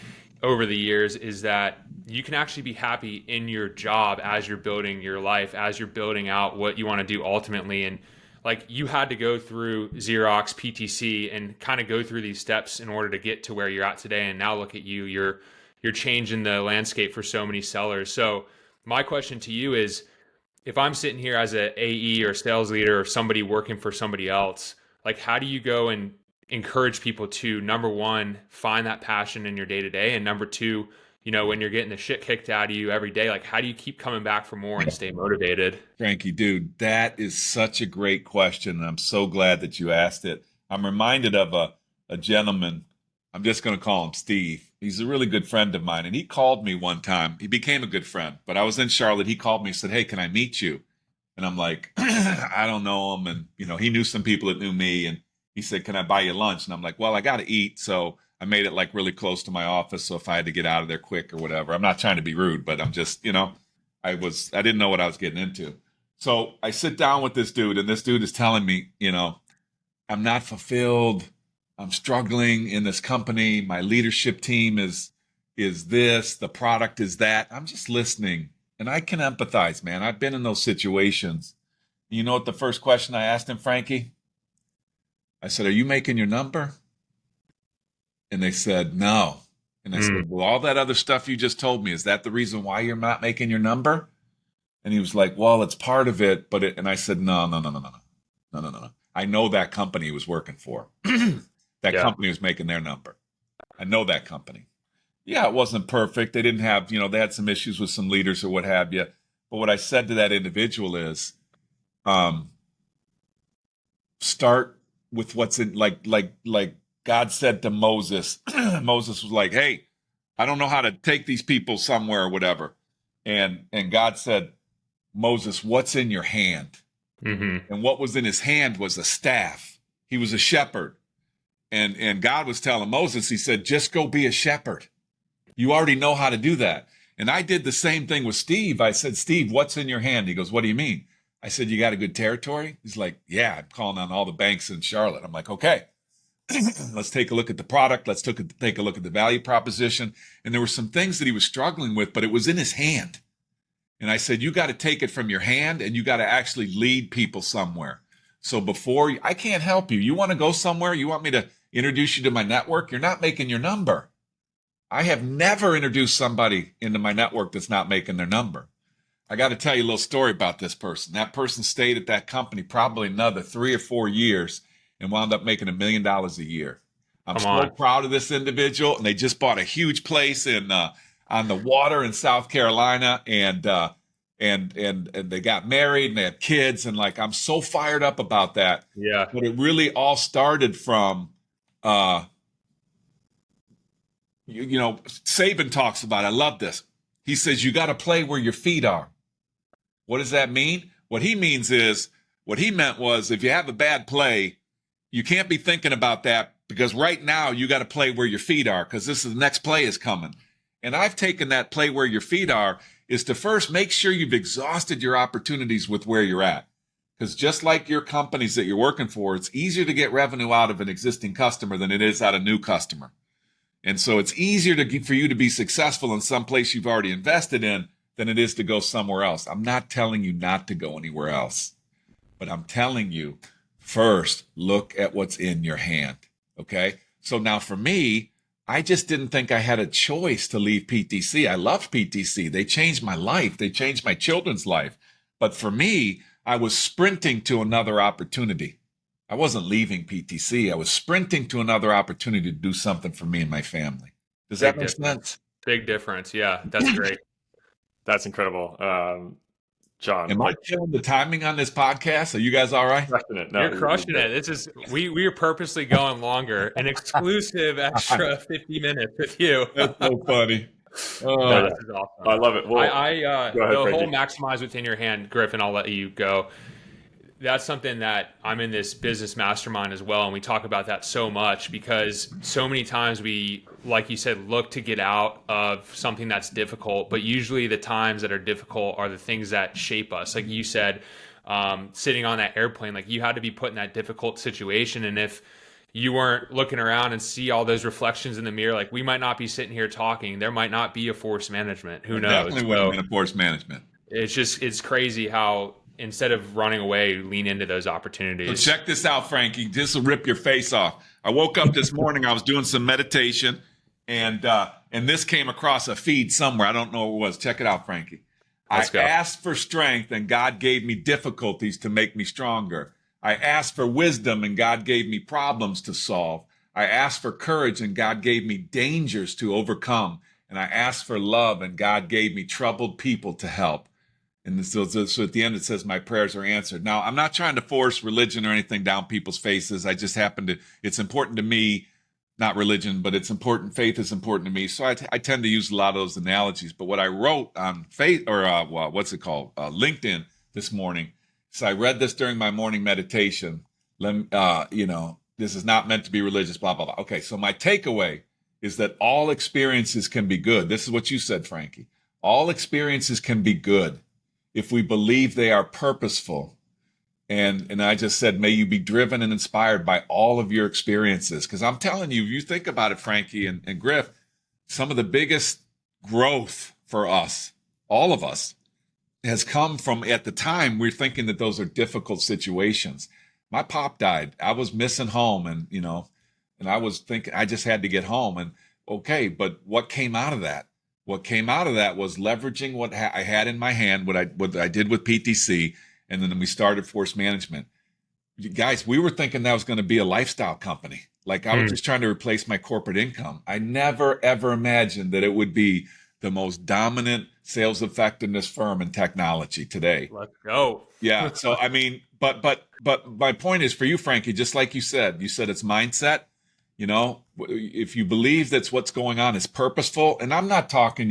over the years is that you can actually be happy in your job as you're building your life, as you're building out what you want to do ultimately. And like, you had to go through Xerox, PTC, and kind of go through these steps in order to get to where you're at today. And now look at you, you're changing the landscape for so many sellers. So my question to you is, if I'm sitting here as a AE or sales leader or somebody working for somebody else, like, how do you go and encourage people to, number one, find that passion in your day to day? And number two, you know, when you're getting the shit kicked out of you every day, like, how do you keep coming back for more and stay motivated? Frankie, dude, that is such a great question. And I'm so glad that you asked it. I'm reminded of a gentleman. I'm just going to call him Steve. He's a really good friend of mine. And he called me one time. He became a good friend, but I was in Charlotte. He called me and said, "Hey, can I meet you?" And I'm like, I don't know him. And, you know, he knew some people that knew me. And he said, "Can I buy you lunch?" And I'm like, well, I got to eat. So I made it like really close to my office. So if I had to get out of there quick or whatever, I'm not trying to be rude, but I'm just, you know, I didn't know what I was getting into. So I sit down with this dude, and this dude is telling me, you know, I'm not fulfilled. I'm struggling in this company. My leadership team is this, the product is that. I'm just listening, and I can empathize, man. I've been in those situations. You know what the first question I asked him, Frankie? I said, "Are you making your number?" And they said, "No." And I said, "Well, all that other stuff you just told me, is that the reason why you're not making your number?" And he was like, "Well, it's part of it, but and I said, no. I know that company he was working for. That company was making their number. I know that company. Yeah, it wasn't perfect. They didn't have, you know, they had some issues with some leaders or what have you. But what I said to that individual is, start with what's in, like God said to Moses. Moses was like, "Hey, I don't know how to take these people somewhere or whatever." And God said, "Moses, what's in your hand?" Mm-hmm. And what was in his hand was a staff. He was a shepherd. And God was telling Moses, he said, "Just go be a shepherd. You already know how to do that." And I did the same thing with Steve. I said, "Steve, what's in your hand?" He goes, "What do you mean?" I said, "You got a good territory?" He's like, "Yeah, I'm calling on all the banks in Charlotte." I'm like, "Okay, let's take a look at the product. Let's take a look at the value proposition." And there were some things that he was struggling with, but it was in his hand. And I said, "You got to take it from your hand, and you got to actually lead people somewhere. So I can't help you. You want to go somewhere? You want me to introduce you to my network? You're not making your number." I have never introduced somebody into my network that's not making their number. I got to tell you a little story about this person. That person stayed at that company probably another 3 or 4 years and wound up making $1 million a year. I'm so proud of this individual. And they just bought a huge place on the water in South Carolina, and they got married and they had kids, and like, I'm so fired up about that. Yeah. But it really all started from you know, Saban talks about, I love this. He says, you got to play where your feet are. What does that mean? What he meant was, if you have a bad play, you can't be thinking about that, because right now you got to play where your feet are, because the next play is coming. And I've taken that play where your feet are is to first make sure you've exhausted your opportunities with where you're at. Because just like your companies that you're working for, it's easier to get revenue out of an existing customer than it is out of a new customer. And so it's easier for you to be successful in some place you've already invested in than it is to go somewhere else. I'm not telling you not to go anywhere else, but I'm telling you, first, look at what's in your hand. Okay. So now for me, I just didn't think I had a choice to leave PTC. I loved PTC. They changed my life. They changed my children's life. But for me, I was sprinting to another opportunity. I wasn't leaving PTC. I was sprinting to another opportunity to do something for me and my family. Does that Big make difference. sense? Big difference. Yeah, that's great. That's incredible. John, Am I killing the timing on this podcast? Are you guys all right? crushing it. No, You're crushing it. This is we are purposely going longer, an exclusive extra 50 minutes with you. That's so funny. No, yeah. this is awesome. I love it. Well, go ahead, The whole Frankie. maximize within your hand, Griffin. I'll let you go. That's something that I'm in this business mastermind as well, and we talk about that so much because so many times we, like you said, look to get out of something that's difficult, but usually the times that are difficult are the things that shape us. Like you said, sitting on that airplane, like you had to be put in that difficult situation, and if you weren't looking around and see all those reflections in the mirror, like we might not be sitting here talking. There might not be a force management. Who knows? Definitely would have been a force management. It's crazy how instead of running away, lean into those opportunities. So check this out, Frankie. This will rip your face off. I woke up this morning. I was doing some meditation, and this came across a feed somewhere. I don't know what it was. Check it out, Frankie. Let's go. Asked for strength, and God gave me difficulties to make me stronger. I asked for wisdom, and God gave me problems to solve. I asked for courage, and God gave me dangers to overcome. And I asked for love, and God gave me troubled people to help. And so at the end, it says, my prayers are answered. Now, I'm not trying to force religion or anything down people's faces. I just happen to, it's important to me, not religion, but it's important. Faith is important to me. So I tend to use a lot of those analogies. But what I wrote on faith, or LinkedIn this morning, so I read this during my morning meditation. This is not meant to be religious, blah, blah, blah. Okay, so my takeaway is that all experiences can be good. This is what you said, Frankie. All experiences can be good if we believe they are purposeful. And I just said, may you be driven and inspired by all of your experiences. Because I'm telling you, you think about it, Frankie and Griff, some of the biggest growth for us, all of us, has come from, at the time, we're thinking that those are difficult situations. My pop died. I was missing home, and I was thinking I just had to get home. And okay, but what came out of that? What came out of that was leveraging what I had in my hand, what I did with PTC, and then we started Force Management. Guys, we were thinking that was going to be a lifestyle company. Like I was just trying to replace my corporate income. I never, ever imagined that it would be the most dominant sales effectiveness firm in technology today. Let's go. Yeah. So, I mean, but my point is for you, Frankie, just like you said it's mindset. If you believe that's what's going on is purposeful, and I'm not talking,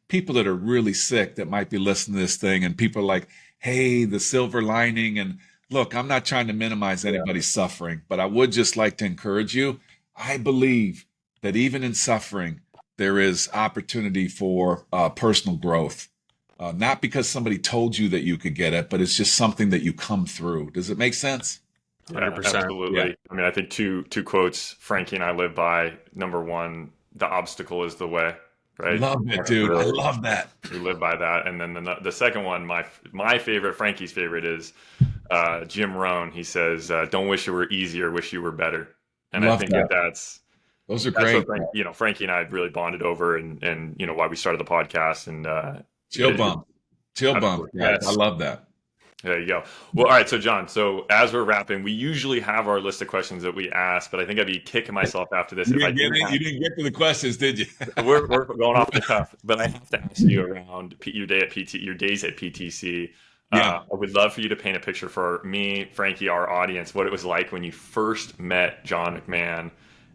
people that are really sick that might be listening to this thing and people are like, hey, the silver lining. And look, I'm not trying to minimize anybody's suffering, but I would just like to encourage you. I believe that even in suffering, there is opportunity for personal growth. Not because somebody told you that you could get it, but it's just something that you come through. Does it make sense? 100%. Absolutely. Yeah. I mean, I think two quotes Frankie and I live by. Number one, the obstacle is the way, right? Love it, dude. I love that. We live by that. And then the second one, my favorite, Frankie's favorite, is Jim Rohn. He says, "Don't wish it were easier, wish you were better." And Love I think that. those are great. What Frankie and I really bonded over, and why we started the podcast. And Chill bump. Yes. I love that. There you go. Well, all right. So, John, as we're wrapping, we usually have our list of questions that we ask, but I think I'd be kicking myself after this. You didn't get to the questions, did you? We're going off the cuff, but I have to ask you around your days at PTC. Yeah. I would love for you to paint a picture for me, Frankie, our audience, what it was like when you first met John McMahon,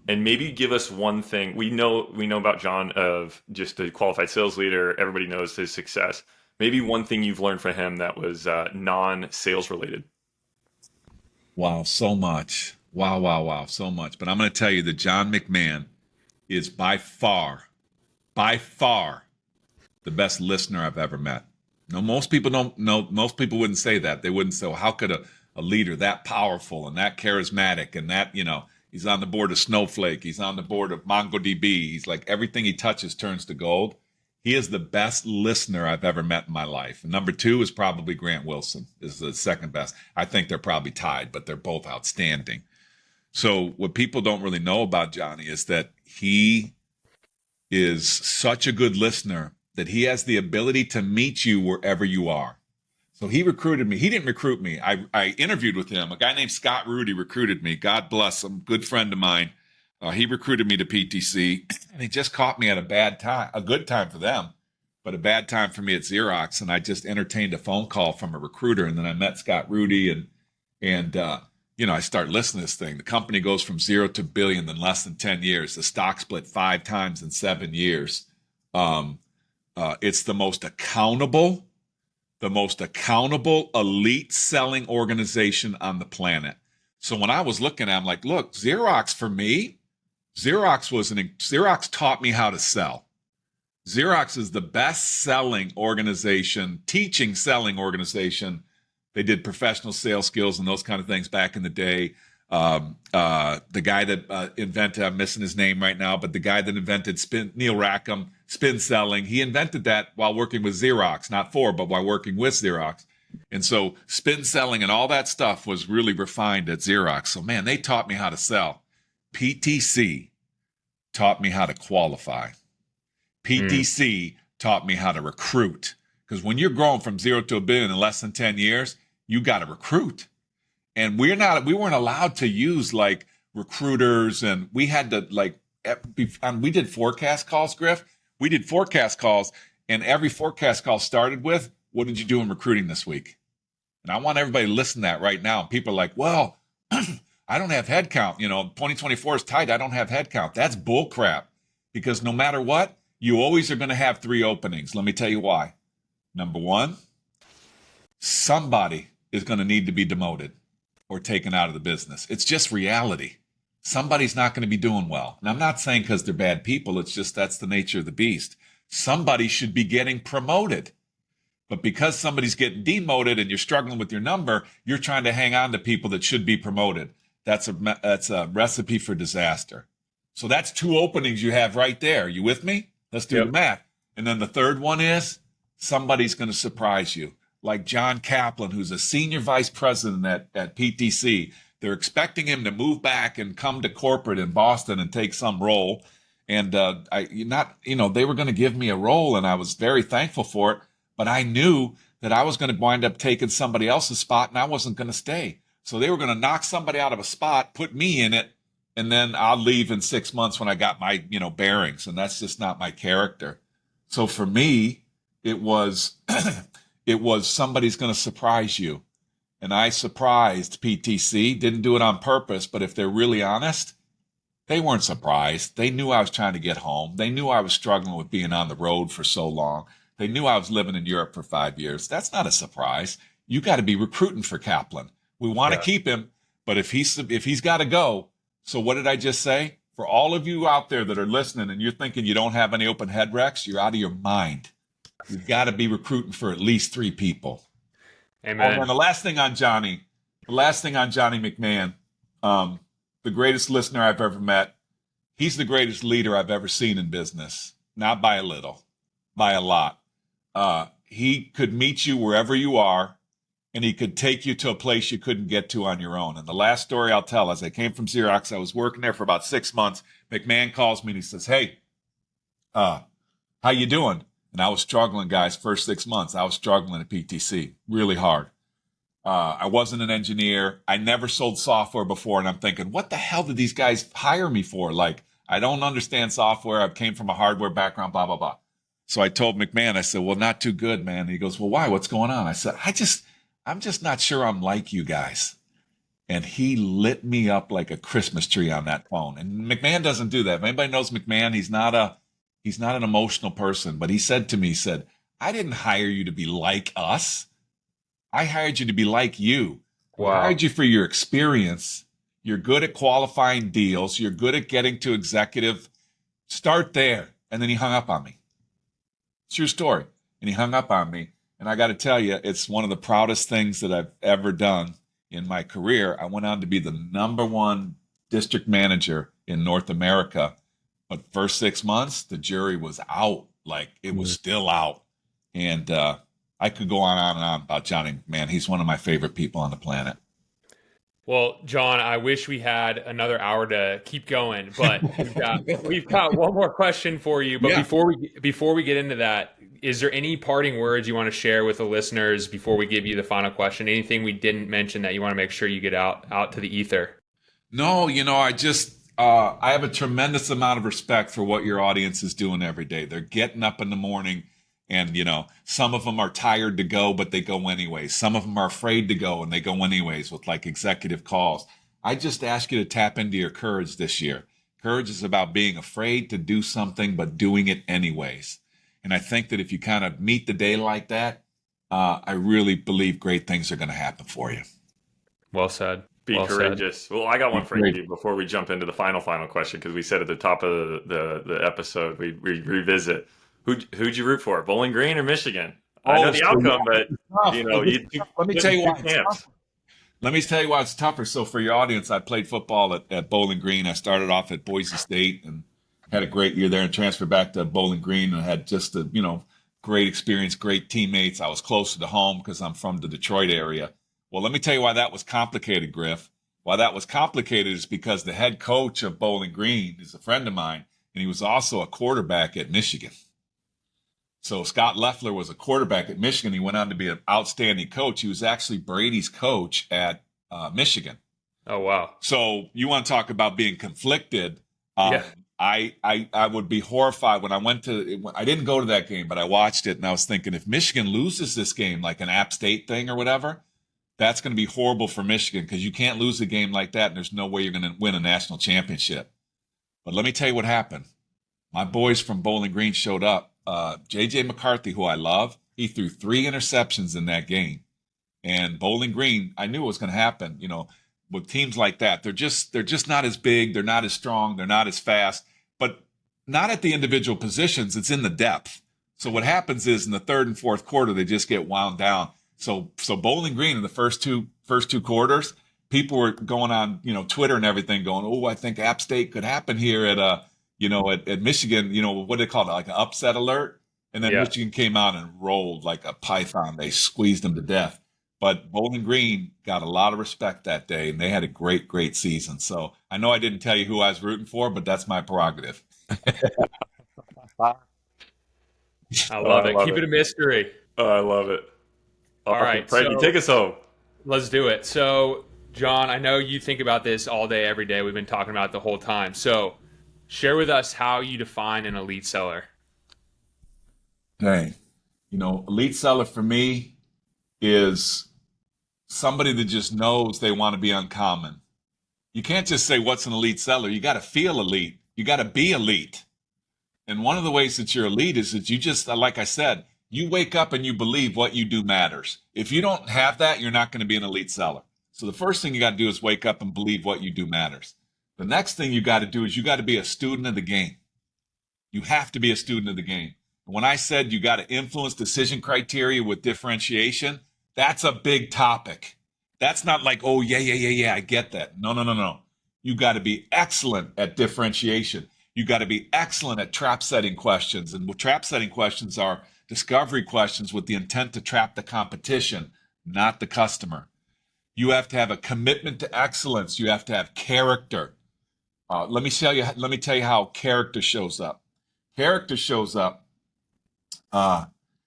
and maybe give us one thing. We know about John of just the qualified sales leader. Everybody knows his success. Maybe one thing you've learned from him that was non-sales related. Wow, so much. Wow, so much. But I'm going to tell you that John McMahon is by far the best listener I've ever met. No, most people don't know. Most people wouldn't say that. They wouldn't say, well, how could a leader that powerful and that charismatic and that, he's on the board of Snowflake. He's on the board of MongoDB. He's like everything he touches turns to gold. He is the best listener I've ever met in my life. And number two is probably Grant Wilson, is the second best. I think they're probably tied, but they're both outstanding. So what people don't really know about Johnny is that he is such a good listener that he has the ability to meet you wherever you are. So he recruited me. He didn't recruit me. I interviewed with him. A guy named Scott Rudy recruited me. God bless him. Good friend of mine. He recruited me to PTC, and he just caught me at a bad time, a good time for them, but a bad time for me at Xerox. And I just entertained a phone call from a recruiter, and then I met Scott Rudy, and I start listening to this thing. The company goes from 0 to billion in less than 10 years. The stock split 5 times in 7 years. It's the most accountable elite selling organization on the planet. So when I was looking at it, I'm like, look, Xerox for me, Xerox taught me how to sell. Xerox is the best selling organization, teaching selling organization. They did professional sales skills and those kind of things back in the day. The guy that invented, I'm missing his name right now, but the guy that invented Neil Rackham, spin selling, he invented that while working with Xerox, not for, but while working with Xerox. And so spin selling and all that stuff was really refined at Xerox. So man, they taught me how to sell. PTC taught me how to qualify. PTC taught me how to recruit. Because when you're growing from 0 to $1 billion in less than 10 years, you got to recruit. And we weren't allowed to use like recruiters, and we had to we did forecast calls, Griff. We did forecast calls, and every forecast call started with, what did you do in recruiting this week? And I want everybody to listen to that right now. People are like, well, I don't have headcount. 2024 is tight. I don't have headcount. That's bull crap. Because no matter what, you always are going to have 3 openings. Let me tell you why. Number 1, somebody is going to need to be demoted or taken out of the business. It's just reality. Somebody's not going to be doing well. And I'm not saying because they're bad people. It's just that's the nature of the beast. Somebody should be getting promoted. But because somebody's getting demoted and you're struggling with your number, you're trying to hang on to people that should be promoted. That's a recipe for disaster. So that's 2 openings you have right there. You with me? Let's do the math. And then the third one is somebody's going to surprise you. Like John Kaplan, who's a senior vice president at PTC. They're expecting him to move back and come to corporate in Boston and take some role. And they were going to give me a role, and I was very thankful for it. But I knew that I was going to wind up taking somebody else's spot, and I wasn't going to stay. So they were going to knock somebody out of a spot, put me in it, and then I'll leave in 6 months when I got my bearings. And that's just not my character. So for me, it was somebody's going to surprise you. And I surprised PTC, didn't do it on purpose, but if they're really honest, they weren't surprised. They knew I was trying to get home. They knew I was struggling with being on the road for so long. They knew I was living in Europe for 5 years. That's not a surprise. You got to be recruiting for Kaplan. We want to keep him, but if he's got to go. So what did I just say? For all of you out there that are listening and you're thinking you don't have any open head recs, you're out of your mind. You've got to be recruiting for at least 3 people. Amen. And the last thing on Johnny McMahon, the greatest listener I've ever met. He's the greatest leader I've ever seen in business. Not by a little, by a lot. He could meet you wherever you are, and he could take you to a place you couldn't get to on your own. And the last story I'll tell, as I came from Xerox, I was working there for about 6 months. McMahon calls me and he says, hey, how you doing? And I was struggling, guys, first 6 months. I was struggling at PTC really hard. I wasn't an engineer. I never sold software before. And I'm thinking, what the hell did these guys hire me for? Like, I don't understand software. I came from a hardware background, blah, blah, blah. So I told McMahon, I said, well, not too good, man. And he goes, well, why? What's going on? I said, I'm just not sure I'm like you guys. And he lit me up like a Christmas tree on that phone. And McMahon doesn't do that. If anybody knows McMahon, he's not an emotional person. But he said to me, I didn't hire you to be like us. I hired you to be like you. Wow. I hired you for your experience. You're good at qualifying deals. You're good at getting to executive. Start there. And then he hung up on me. True story. And he hung up on me. And I got to tell you, it's one of the proudest things that I've ever done in my career. I went on to be the #1 district manager in North America. But first 6 months, the jury was out. Like, it was still out. And I could go on and on about Johnny McMahon. He's one of my favorite people on the planet. Well, John, I wish we had another hour to keep going, but we've got one more question for you. But Yeah. before we get into that, is there any parting words you want to share with the listeners before we give you the final question? Anything we didn't mention that you want to make sure you get out to the ether? No, I have a tremendous amount of respect for what your audience is doing every day. They're getting up in the morning and, some of them are tired to go, but they go anyways. Some of them are afraid to go and they go anyways with like executive calls. I just ask you to tap into your courage this year. Courage is about being afraid to do something, but doing it anyways. And I think that if you kind of meet the day like that, I really believe great things are going to happen for you. Well said. Be Well said. courageous. Well, I got one for Great. you before we jump into the final question, because we said at the top of the episode we revisit who'd you root for, Bowling Green or Michigan? I know the so outcome, but tough. let me tell you why it's tough. Let me tell you why it's tougher. So for your audience, I played football at Bowling Green. I started off at Boise State and had a great year there and transferred back to Bowling Green and had just a, great experience, great teammates. I was closer to home because I'm from the Detroit area. Well, let me tell you why that was complicated, Griff. Why that was complicated is because the head coach of Bowling Green is a friend of mine, and he was also a quarterback at Michigan. So Scott Loeffler was a quarterback at Michigan. He went on to be an outstanding coach. He was actually Brady's coach at Michigan. Oh, wow. So you want to talk about being conflicted? Yeah. I would be horrified when I didn't go to that game, but I watched it and I was thinking, if Michigan loses this game, like an App State thing or whatever, that's going to be horrible for Michigan because you can't lose a game like that and there's no way you're going to win a national championship. But let me tell you what happened. My boys from Bowling Green showed up. J.J. McCarthy, who I love, he threw 3 interceptions in that game. And Bowling Green, I knew it was going to happen, with teams like that. They're just not as big, they're not as strong, they're not as fast, but not at the individual positions, it's in the depth. So what happens is in the third and fourth quarter, they just get wound down. So Bowling Green in the first two quarters, people were going on, Twitter and everything going, oh, I think App State could happen here at Michigan, what do they call it? Like an upset alert. And then Michigan came out and rolled like a python. They squeezed them to death. But Bowling Green got a lot of respect that day, and they had a great, great season. So I know I didn't tell you who I was rooting for, but that's my prerogative. I love it. Keep it a mystery. Oh, I love it. All right, Frankie, take us home. Let's do it. So, John, I know you think about this all day, every day. We've been talking about it the whole time. So, share with us how you define an elite seller. Okay. Elite seller for me is somebody that just knows they want to be uncommon. You can't just say, what's an elite seller? You got to feel elite. You got to be elite. And one of the ways that you're elite is that you just, like I said, you wake up and you believe what you do matters. If you don't have that, you're not going to be an elite seller. So the first thing you got to do is wake up and believe what you do matters. The next thing you got to do is you got to be a student of the game. You have to be a student of the game. When I said you got to influence decision criteria with differentiation, that's a big topic. That's not like, oh, yeah, I get that. No. You got to be excellent at differentiation. You got to be excellent at trap setting questions. And trap setting questions are discovery questions with the intent to trap the competition, not the customer. You have to have a commitment to excellence. You have to have character. Let me tell you how character shows up. Character shows up.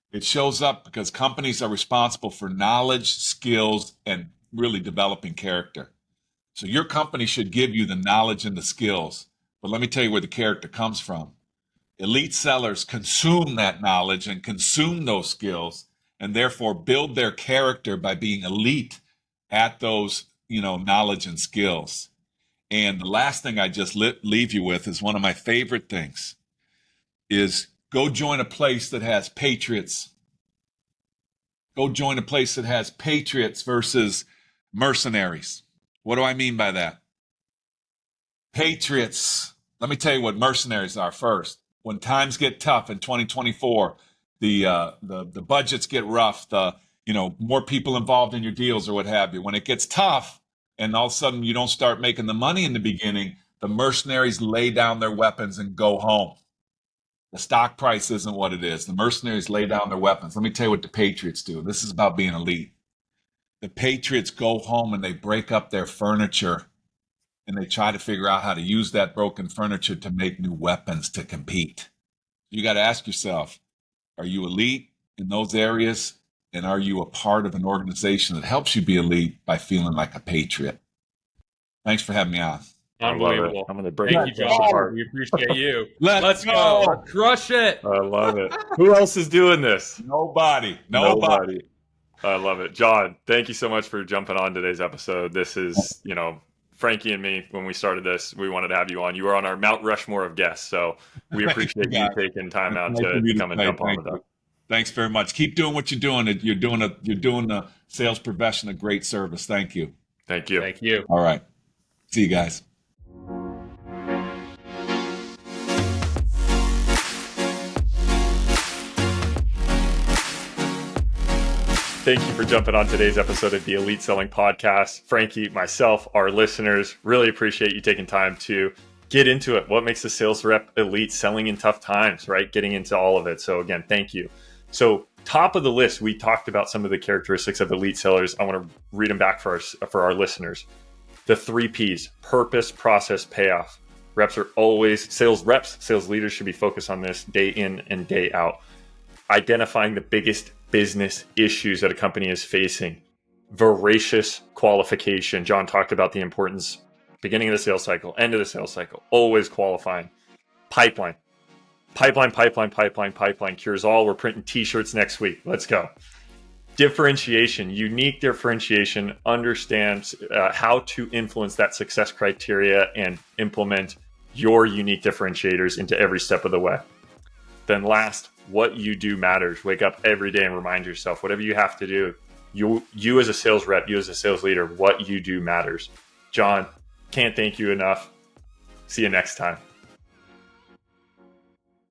It shows up because companies are responsible for knowledge, skills, and really developing character. So your company should give you the knowledge and the skills. But let me tell you where the character comes from. Elite sellers consume that knowledge and consume those skills and therefore build their character by being elite at those, knowledge and skills. And the last thing I just leave you with is one of my favorite things is go join a place that has patriots. Go join a place that has patriots versus mercenaries. What do I mean by that? Patriots. Let me tell you what mercenaries are first. When times get tough in 2024, the budgets get rough, more people involved in your deals or what have you. When it gets tough and all of a sudden you don't start making the money in the beginning, the mercenaries lay down their weapons and go home. The stock price isn't what it is. The mercenaries lay down their weapons. Let me tell you what the patriots do. This is about being elite. the Patriots go home and they break up their furniture and they try to figure out how to use that broken furniture to make new weapons to compete. You got to ask yourself, are you elite in those areas? And are you a part of an organization that helps you be elite by feeling like a patriot? Thanks for having me on. Unbelievable. I'm going to break Thank you, it John. apart. We appreciate you. Let's go. go. Crush it. I love it. Who else is doing this? Nobody. I love it. John, thank you so much for jumping on today's episode. This is, Frankie and me, when we started this, we wanted to have you on. You were on our Mount Rushmore of guests, so we appreciate you taking time out to come and jump on with us. Thanks very much. Keep doing what you're doing. You're doing the sales profession a great service. Thank you. Thank you. Thank you. All right. See you guys. Thank you for jumping on today's episode of the Elite Selling Podcast. Frankie, myself, our listeners, really appreciate you taking time to get into it. What makes a sales rep elite? Selling in tough times, right? Getting into all of it. So again, thank you. So top of the list, we talked about some of the characteristics of elite sellers. I want to read them back for our listeners. The 3 Ps: purpose, process, payoff. Sales leaders should be focused on this day in and day out. Identifying the biggest business issues that a company is facing. Voracious qualification. John talked about the importance, beginning of the sales cycle, end of the sales cycle, always qualifying. Pipeline cures all. We're printing t-shirts next week. Let's go. Differentiation, unique differentiation, understands how to influence that success criteria and implement your unique differentiators into every step of the way. Then last, what you do matters. Wake up every day and remind yourself, whatever you have to do, you as a sales rep, you as a sales leader, what you do matters. John, can't thank you enough. See you next time.